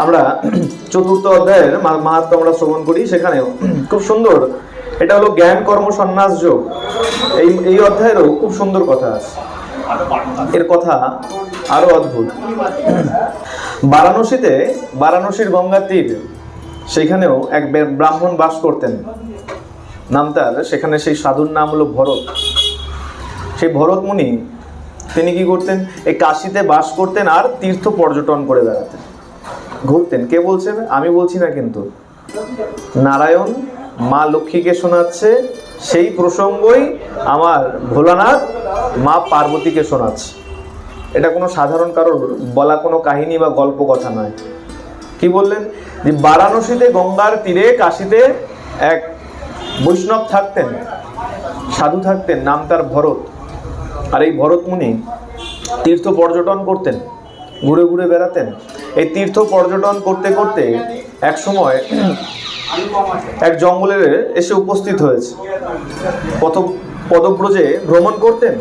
আমরা চতুর্থ অধ্যায়ের মাহাত্ম্য আমরা শ্রবণ করি, সেখানেও খুব সুন্দর, এটা হলো জ্ঞান কর্ম সন্ন্যাস যোগ। এই অধ্যায়েরও খুব সুন্দর কথা আছে, এর কথা আরো অদ্ভুত। বারাণসীর গঙ্গার তীর, সেখানেও এক ব্রাহ্মণ বাস করতেন, নাম তার, সেখানে সেই সাধুর নাম হলো ভরত। সেই ভরত মুনি তিনি কি করতেন, এই কাশীতে বাস করতেন আর তীর্থ পর্যটন করে বেড়াতেন, ঘুরতেন। কে বলছেন? আমি বলছি না, কিন্তু নারায়ণ মা লক্ষ্মীকে শোনাচ্ছে, সেই প্রসঙ্গই আমার ভোলানাথ মা পার্বতীকে শোনাচ্ছে। এটা কোনো সাধারণ কারোর বলা কোনো কাহিনী বা গল্প কথা নয়। কি বললেন? যে বারাণসীতে গঙ্গার তীরে কাশীতে এক বৈষ্ণব থাকতেন, সাধু থাকতেন, নাম তার ভরত। আর এই ভরত মুনি তীর্থ পর্যটন করতেন, ঘুরে ঘুরে বেড়াতেন। এই তীর্থ পর্যটন করতে করতে এক সময় এক জঙ্গলে এসে উপস্থিত হয়েছে। পদব্রজে ভ্রমণ করতেন,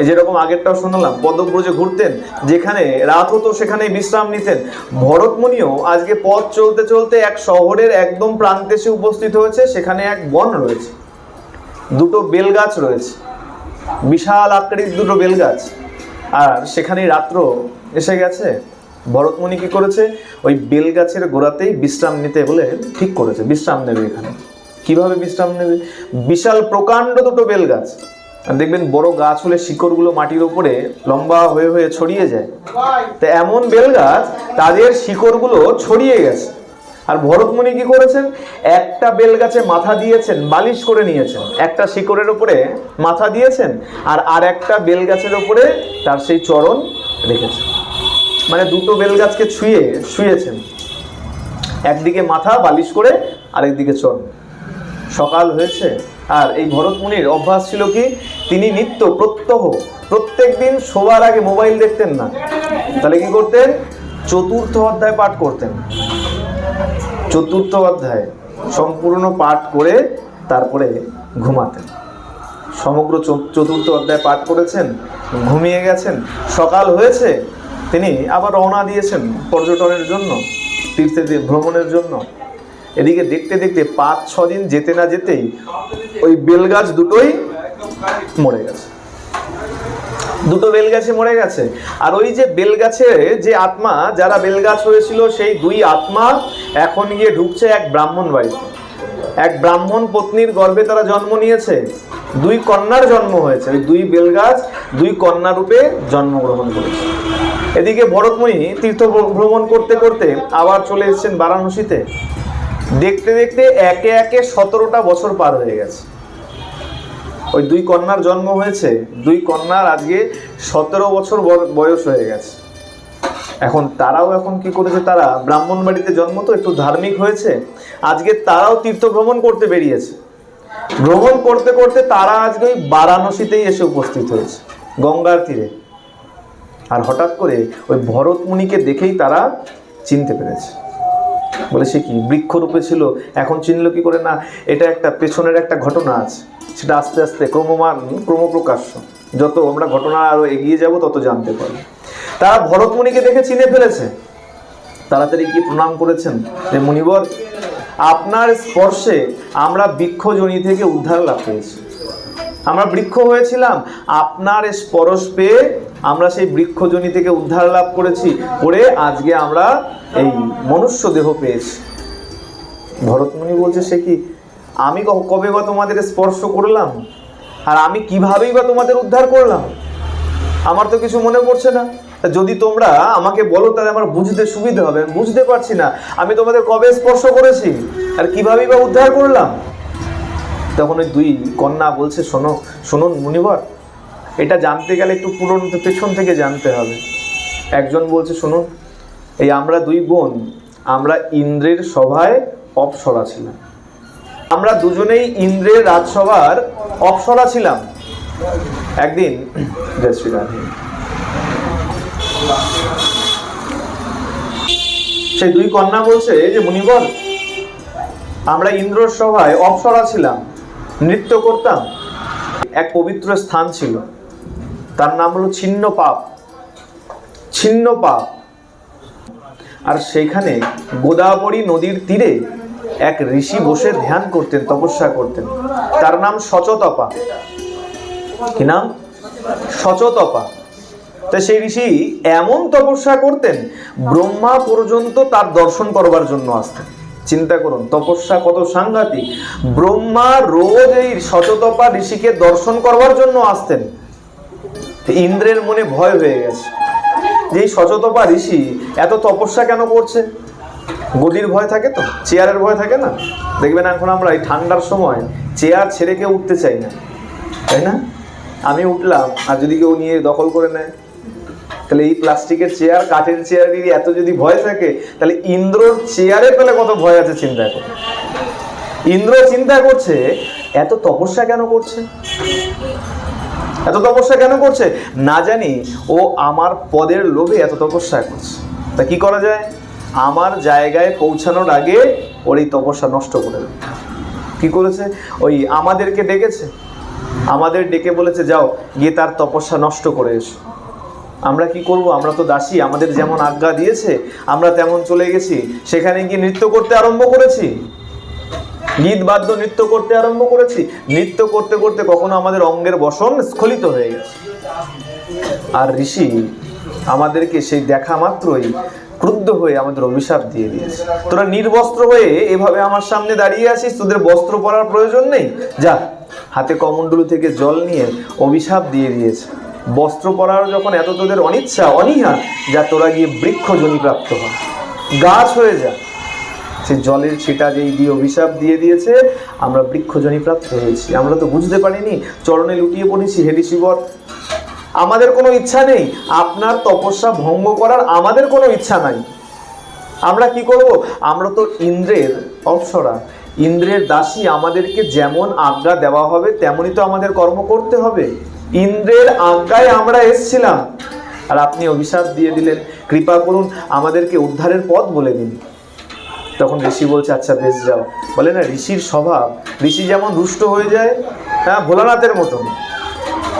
এই যেরকম আগেরটাও শোনালাম, পদব্রজে ঘুরতেন, যেখানে রাত হতো সেখানে বিশ্রাম নিতেন। ভরত মুনিও আজকে পথ চলতে চলতে এক শহরের একদম প্রান্তে এসে উপস্থিত হয়েছে। সেখানে এক বন রয়েছে, দুটো বেল গাছ রয়েছে, বিশাল আকৃতির দুটো বেল গাছ, আর সেখানেই রাত্র এসে গেছে। ভরত মুনি কি করেছে, ওই বেল গাছের গোড়াতেই বিশ্রাম নিতে বলে ঠিক করেছে, বিশ্রাম নেবে এখানে। কিভাবে বিশ্রাম নেবে? বিশাল প্রকাণ্ড দুটো বেল গাছ, আর দেখবেন বড় গাছ হলে শিকড়গুলো মাটির উপরে লম্বা হয়ে হয়ে ছড়িয়ে যায়, তো এমন বেল গাছ তাদের শিকড়গুলো ছড়িয়ে গেছে। আর ভরত মুনি কি করেছেন, একটা বেল গাছে মাথা দিয়েছেন, বালিশ করে নিয়েছেন, একটা শিকড়ের উপরে মাথা দিয়েছেন, আর একটা বেল গাছের উপরে তার সেই চরণ রেখেছেন। মানে দুটো বেল গাছকে শুয়েছেন, একদিকে মাথা বালিশ করে, আরেকদিকে চরণ। সকাল হয়েছে, আর এই ভরত মুনির অভ্যাস ছিল কি, তিনি নিত্য প্রত্যেক দিন শোবার আগে মোবাইল দেখতেন না। তাহলে কি করতেন? চতুর্থ অধ্যায় পাঠ করতেন। চতুর্থ অধ্যায় সম্পূর্ণ পাঠ করে তারপরে ঘুমাতেন। সমগ্র চতুর্থ অধ্যায় পাঠ করেছেন, ঘুমিয়ে গেছেন। সকাল হয়েছে, তিনি আবার রওনা দিয়েছেন পর্যটনের জন্য, তীর্থে ভ্রমণের জন্য। এদিকে দেখতে দেখতে 5-6 দিন যেতে না যেতেই ওই বেলগাছ দুটোই মরে গেছে, দুটো বেলগাছে মরে গেছে। আর ওই যে বেলগাছে যে আত্মা, যারা বেলগাছ হয়েছিল, সেই দুই আত্মা এখন গিয়ে ঢুকছে এক ব্রাহ্মণ বাড়িতে। এক ব্রাহ্মণ পত্নীর গর্ভে তারা জন্ম নিয়েছে, 2 কন্যার জন্ম হয়েছে। ওই 2 বেলগাছ 2 কন্যা রূপে জন্মগ্রহণ করেছে। এদিকে ভরত মুনি তীর্থ ভ্রমণ করতে করতে আবার চলে এসেছেন বারাণসীতে। দেখতে দেখতে একে একে 17টা বছর পার হয়ে গেছে। ওই 2 কন্যার জন্ম হয়েছে, 2 কন্যার আজকে 17 বছর বয়স হয়ে গেছে। তারাও কি করেছে, তারা ব্রাহ্মণ বাড়িতে জন্ম, তো একটু ধার্মিক হয়েছে। আজকে তারাও তীর্থ ভ্রমণ করতে বেরিয়েছে। ভ্রমণ করতে করতে তারা আজকে ওই বারাণসীতেই এসে উপস্থিত হয়েছে, গঙ্গার তীরে। আর হঠাৎ করে ওই ভরত মুনিকে দেখেই তারা চিনতে পেরেছে। বলে, সে কি বৃক্ষরূপে ছিল, এখন চিনল কি করে? না, এটা একটা পেছনের একটা ঘটনা আছে, সেটা আস্তে আস্তে ক্রমপ্রকাশ্য। যত আমরা ঘটনা আরো এগিয়ে যাব তত জানতে পারব। তারা ভরত মুনিকে দেখে চিনে ফেলেছে, তাড়াতাড়ি গিয়ে প্রণাম করেছেন যে, মুনিবর, আপনার স্পর্শে আমরা বৃক্ষজনি থেকে উদ্ধার লাভ পেয়েছি। আমরা বৃক্ষ হয়েছিলাম, আপনার স্পর্শ পেয়ে আমরা সেই বৃক্ষজনি থেকে উদ্ধার লাভ করেছি, করে আজকে আমরা এই মনুষ্য দেহ পেয়েছি। ভরত মুনি বলছে, সে কি, আমি কবে বা তোমাদের স্পর্শ করলাম, আর আমি কিভাবেই বা তোমাদের উদ্ধার করলাম? আমার তো কিছু মনে পড়ছে না। যদি তোমরা আমাকে বলো তাহলে আমার বুঝতে সুবিধা হবে। আমি বুঝতে পারছি না আমি তোমাদের কবে স্পর্শ করেছি আর কিভাবেই বা উদ্ধার করলাম। তখন ওই 2 কন্যা বলছে, শুনুন মুনিবর, এটা জানতে গেলে একটু পেছন থেকে জানতে হবে। একজন বলছে, শুনুন, এই আমরা 2 বোন, আমরা ইন্দ্রের সভায় অপ্সরা ছিলাম। আমরা দুজনেই ইন্দ্রের রাজসভার অপ্সরা ছিলাম। একদিন সেই 2 কন্যা বলছে যে, মুনিবর, আমরা ইন্দ্রের সভায় অপ্সরা ছিলাম, নৃত্য করতাম। এক পবিত্র স্থান ছিল, তার নাম হলো ছিন্ন পাপ। আর সেইখানে গোদাবরী নদীর তীরে এক ঋষি বসে ধ্যান করতেন, তপস্যা করতেন। তার নাম সচতপা। কি নাম? সচতপা। তো সেই ঋষি এমন তপস্যা করতেন, ব্রহ্মা পর্যন্ত তার দর্শন করবার জন্য আসতেন। চিন্তা করুন তপস্যা কত সাংঘাতিক। ব্রহ্মা রোজ এই সচতপা ঋষিকে দর্শন করবার জন্য আসতেন। ইন্দ্রের মনে ভয় হয়ে গেছে যে এই সচতপা ঋষি এত তপস্যা কেন করছে। গদির ভয় থাকে তো, চেয়ারের ভয় থাকে না? দেখবেন এখন আমরা এই ঠান্ডার সময় চেয়ার ছেড়ে কেউ উঠতে চাই না, তাই না? আমি উঠলাম আর যদি কেউ নিয়ে দখল করে নেয়, তাহলে এই প্লাস্টিকের চেয়ার, কাঠের চেয়ারেরই এত যদি ভয় থাকে, তাহলে ইন্দ্রর চেয়ারে পেলে কত ভয় আছে চিন্তা করে। ইন্দ্র চিন্তা করছে এত তপস্যা কেন করছে, এত তপস্যা কেন করছে? না জানি ও আমার পদের লোভে এত তপস্যা করছে। তা কি করা যায়? আমার জায়গায় পৌঁছানোর আগে ওর এই তপস্যা নষ্ট করে দেবে। কি করেছে? ওই আমাদেরকে ডেকেছে, আমাদের ডেকে বলেছে যাও গিয়ে তার তপস্যা নষ্ট করে এসো। আমরা কি করব? আমরা তো দাসী, আমাদের যেমন আজ্ঞা দিয়েছে আমরা তেমন চলে গেছি। সেখানে গিয়ে নৃত্য করতে আরম্ভ করেছি, গীত বাদ্য নৃত্য করতে আরম্ভ করেছি। নৃত্য করতে করতে কখনো আমাদের অঙ্গের বসন স্খলিত হয়ে গেছে। আর ঋষি আমাদেরকে সেই দেখা মাত্রই ক্রুদ্ধ হয়ে আমাদের অভিশাপ দিয়ে দিয়েছে। তোরা নির্বস্ত্র হয়ে এভাবে আমার সামনে দাঁড়িয়ে আছিস, তোদের বস্ত্র পরার প্রয়োজন নেই, যা। হাতে কমণ্ডলু থেকে জল নিয়ে অভিশাপ দিয়ে দিয়েছে। বস্ত্র পরার যখন এত তোদের অনিচ্ছা, অনীহা, যা তোরা গিয়ে বৃক্ষজনি প্রাপ্ত হ, গাছ হয়ে যা। সে জলের ছিটা যেই দিয়ে অভিশাপ দিয়ে দিয়েছে, আমরা বৃক্ষজনি প্রাপ্ত হয়েছি। আমরা তো বুঝতে পারিনি, চরণে লুটিয়ে পড়েছি। হে ঋষিবর, আমাদের কোনো ইচ্ছা নেই আপনার তপস্যা ভঙ্গ করার, আমাদের কোনো ইচ্ছা নাই। আমরা কি করব? আমরা তো ইন্দ্রের অপ্সরা, ইন্দ্রের দাসী। আমাদেরকে যেমন আজ্ঞা দেওয়া হবে তেমনই তো আমাদের কর্ম করতে হবে। ইন্দ্রের আজ্ঞায় আমরা এসেছিলাম, আর আপনি অভিশাপ দিয়ে দিলেন। কৃপা করুন, আমাদেরকে উদ্ধারের পথ বলে দিন। তখন ঋষি বলছে আচ্ছা বেশ যাও। বলে না ঋষির স্বভাব, ঋষি যেমন দুষ্ট হয়ে যায়, হ্যাঁ ভোলানাথের মতন,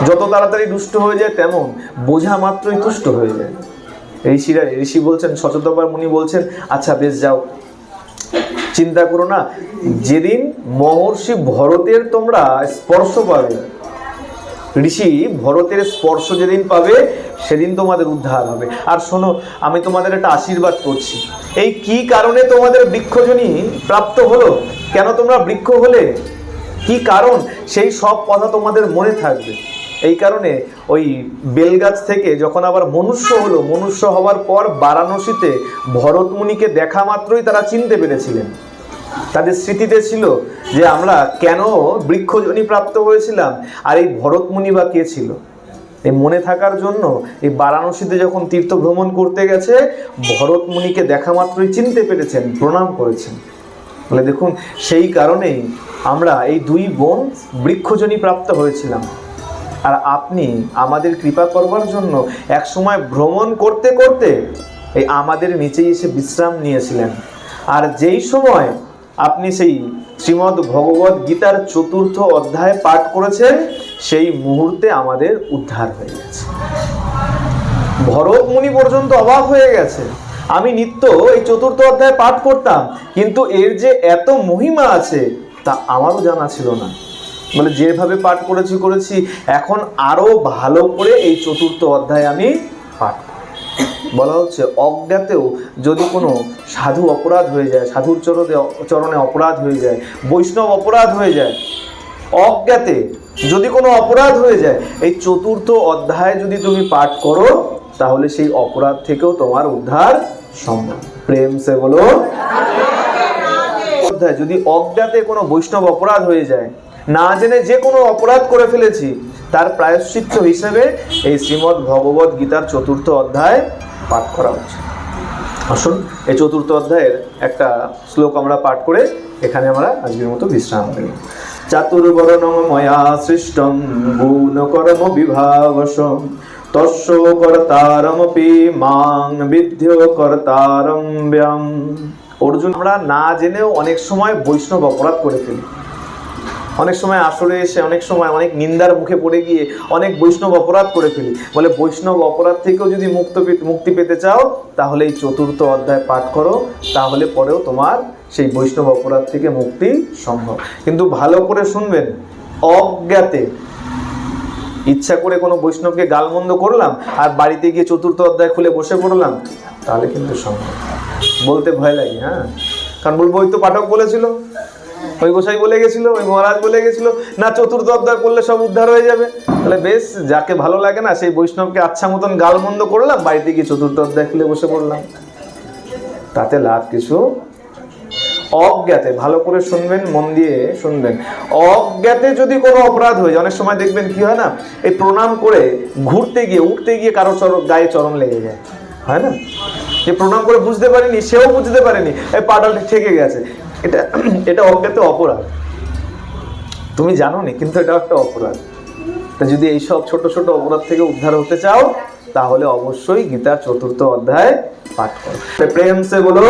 যত তাড়াতাড়ি দুষ্ট হয়ে যায় তেমন বোঝা মাত্রই তুষ্ট হয়ে যায়। ঋষি বলছেন, সচতপা মুনি বলছেন আচ্ছা বেশ যাও, চিন্তা করো না। যেদিন মহর্ষি ভরতের তোমরা স্পর্শ পাবে, ঋষি ভরতের স্পর্শ যেদিন পাবে সেদিন তোমাদের উদ্ধার হবে। আর শোনো, আমি তোমাদের একটা আশীর্বাদ করছি। এই কি কারণে তোমাদের বৃক্ষজনি প্রাপ্ত হলো, কেন তোমরা বৃক্ষ হলে, কি কারণ, সেই সব কথা তোমাদের মনে থাকবে। এই কারণে ওই বেলগাছ থেকে যখন আবার মনুষ্য হলো, মনুষ্য হওয়ার পর বারাণসীতে ভরত মুনিকে দেখা মাত্রই তারা চিনতে পেরেছিলেন। তাদের স্মৃতিতে ছিল যে আমরা কেন বৃক্ষজনি প্রাপ্ত হয়েছিলাম, আর এই ভরত মুনি বা কে ছিল। এই মনে থাকার জন্য এই বারাণসীতে যখন তীর্থ ভ্রমণ করতে গেছে, ভরত মুনিকে দেখা মাত্রই চিনতে পেরেছেন, প্রণাম করেছেন। বলে দেখুন, সেই কারণেই আমরা এই দুই বোন বৃক্ষজনি প্রাপ্ত হয়েছিলাম। আর আপনি আমাদের কৃপা করবার জন্য এক সময় ভ্রমণ করতে করতে এই আমাদের নিচেই এসে বিশ্রাম নিয়েছিলেন। আর যেই সময় আপনি সেই শ্রীমদ্ ভগবদ গীতার ৪র্থ অধ্যায় পাঠ করেছেন, সেই মুহূর্তে আমাদের উদ্ধার হয়ে গেছে। ভরত মুনি পর্যন্ত অবাক হয়ে গেছে। আমি নিত্য এই ৪র্থ অধ্যায় পাঠ করতাম, কিন্তু এর যে এত মহিমা আছে তা আমারও জানা ছিল না। বলে যেভাবে পাঠ করেছি, এখন আরো ভালো করে এই ৪র্থ অধ্যায় আমি পাঠ করি। বলা হচ্ছে অজ্ঞাতেও যদি কোনো সাধু অপরাধ হয়ে যায়, সাধুর চরণে অপরাধ হয়ে যায়, বৈষ্ণব অপরাধ হয়ে যায়, অজ্ঞাতে যদি কোনো অপরাধ হয়ে যায়, এই ৪র্থ অধ্যায় যদি তুমি পাঠ করো, তাহলে সেই অপরাধ থেকেও তোমার উদ্ধার সম্ভব। প্রেম সে বলো। যদি অজ্ঞাতে কোনো বৈষ্ণব অপরাধ হয়ে যায়, না জেনে যে কোনো অপরাধ করে ফেলেছি, তার প্রায়শ্চিত্ত হিসেবে এই শ্রীমদ্ ভগবদ গীতার ৪র্থ অধ্যায় পাঠ করা উচিত। আসুন এই ৪র্থ অধ্যায়ের একটা শ্লোক আমরা পাঠ করে এখানে আমরা আজকের মতো বিশ্রাম নেব। চাতুর্বর্ণং ময়া সৃষ্টং গুণ কর্ম বিভাবসং তস্য কর্তারমপি মাং বিদ্যো কর্তারম ব্যাম। অর্জুন, আমরা না জেনেও অনেক সময় বৈষ্ণব অপরাধ করে ফেলি। অনেক সময় আসরে এসে অনেক সময় অনেক নিন্দার মুখে পড়ে গিয়ে অনেক বৈষ্ণব অপরাধ করে ফেলি। বলে বৈষ্ণব অপরাধ থেকেও যদি মুক্তি পেতে চাও তাহলে এই 4র্থ অধ্যায় পাঠ করো, তাহলে পরেও তোমার সেই বৈষ্ণব অপরাধ থেকে মুক্তি সম্ভব। কিন্তু ভালো করে শুনবেন, অজ্ঞাতে ইচ্ছা করে কোনো বৈষ্ণবকে গালমন্দ করলাম আর বাড়িতে গিয়ে 4র্থ অধ্যায় খুলে বসে পড়লাম, তাহলে কিন্তু সম্ভব। বলতে ভয় লাগে, হ্যাঁ, কারণ বলবো ওই তো পাঠক বলেছিল, ওই গোসাই বলে গেছিল, ওই মহারাজ বলে গেছিল না 4র্থ অধ্যায় করলে সব উদ্ধার হয়ে যাবে। তাহলে বেশ, যাকে ভালো লাগে না সেই বৈষ্ণবকে আচ্ছা মতন গালমন্দ করলাম, বাড়িতে গিয়ে 4র্থ অধ্যায় খুলে বসে পড়লাম, তাতে লাভ কিছু। অজ্ঞাতে, ভালো করে শুনবেন, মন দিয়ে শুনবেন, অজ্ঞাতে যদি কোনো অপরাধ হয়ে যায়, অনেক সময় দেখবেন কি হয় না, এই প্রণাম করে ঘুরতে গিয়ে উঠতে গিয়ে কারো গায়ে চরণ লেগে যায়, হয় না, যে প্রণাম করে বুঝতে পারিনি, সেও বুঝতে পারেনি, এই পাটা ঠেকে গেছে। এটা অজ্ঞাতে অপরাধ, তুমি জানো নি, কিন্তু এটা একটা অপরাধ। তা যদি এইসব ছোট ছোট অপরাধ থেকে উদ্ধার হতে চাও তাহলে অবশ্যই গীতার 4র্থ অধ্যায় পাঠ করো। প্রেম সে বলো